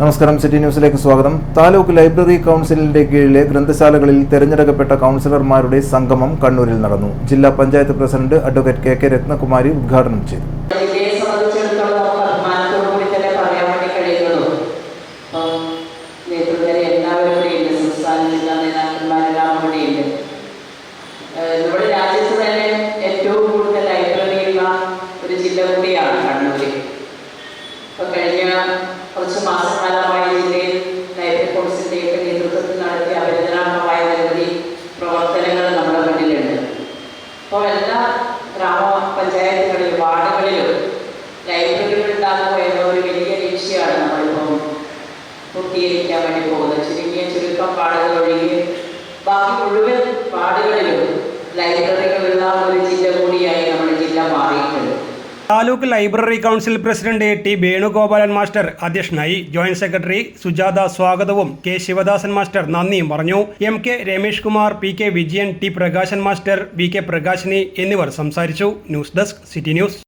നമസ്കാരം, സിറ്റി ന്യൂസിലേക്ക് സ്വാഗതം. താലൂക്ക് ലൈബ്രറി കൗൺസിലിന്റെ കീഴിലെ ഗ്രന്ഥശാലകളിൽ തെരഞ്ഞെടുക്കപ്പെട്ട കൗൺസിലർമാരുടെ സംഗമം കണ്ണൂരിൽ നടന്നു. ജില്ലാ panchayat president advocate K Ratnakumari ഉദ്ഘാടനം ചെയ്തു. നമ്മുടെ രാജ്യത്ത് തന്നെ ഏറ്റവും കൂടുതൽ ലൈബ്രറിയുള്ള ഒരു ജില്ല കൂടിയാണ് കണ്ണൂര്. ഇപ്പൊ കഴിഞ്ഞ കുറച്ച് മാസക്കാലമായി ജില്ലയിൽ ലൈബ്രറി കൗൺസിലിന്റെയൊക്കെ നേതൃത്വത്തിൽ നടത്തിയ അഭിനന്ദനാർഹമായ നിരവധി പ്രവർത്തനങ്ങൾ നമ്മുടെ മുന്നിലുണ്ട്. അപ്പോൾ എല്ലാ ഗ്രാമപഞ്ചായത്തുകളിലും വാർഡുകളിലും ലൈബ്രറികൾ ഉണ്ടാകുക എന്ന ഒരു വലിയ ലക്ഷ്യമാണ് നമ്മളിപ്പോൾ പൂർത്തീകരിക്കാൻ വേണ്ടി പോകുന്നത്. ചുരുക്കം വാർഡുകൾ ഒഴികെ ബാക്കി മുഴുവൻ വാർഡുകളിലും ലൈബ്രറികളുള്ള ഒരു ജില്ല കൂടിയായി നമ്മുടെ ജില്ല മാറിയിട്ടുണ്ട്. Taluk library council president T Venugopalan master അധ്യക്ഷനായി. ജോയിന്റ് സെക്രട്ടറി സുജാത സ്വാഗതവും കെ ശിവദാസൻ മാസ്റ്റർ നന്ദിയും പറഞ്ഞു. M K Ramesh Kumar, P K Vijayan, T Prakashan master, V K Prakashini എന്നിവർ സംസാരിച്ചു. News desk, city news.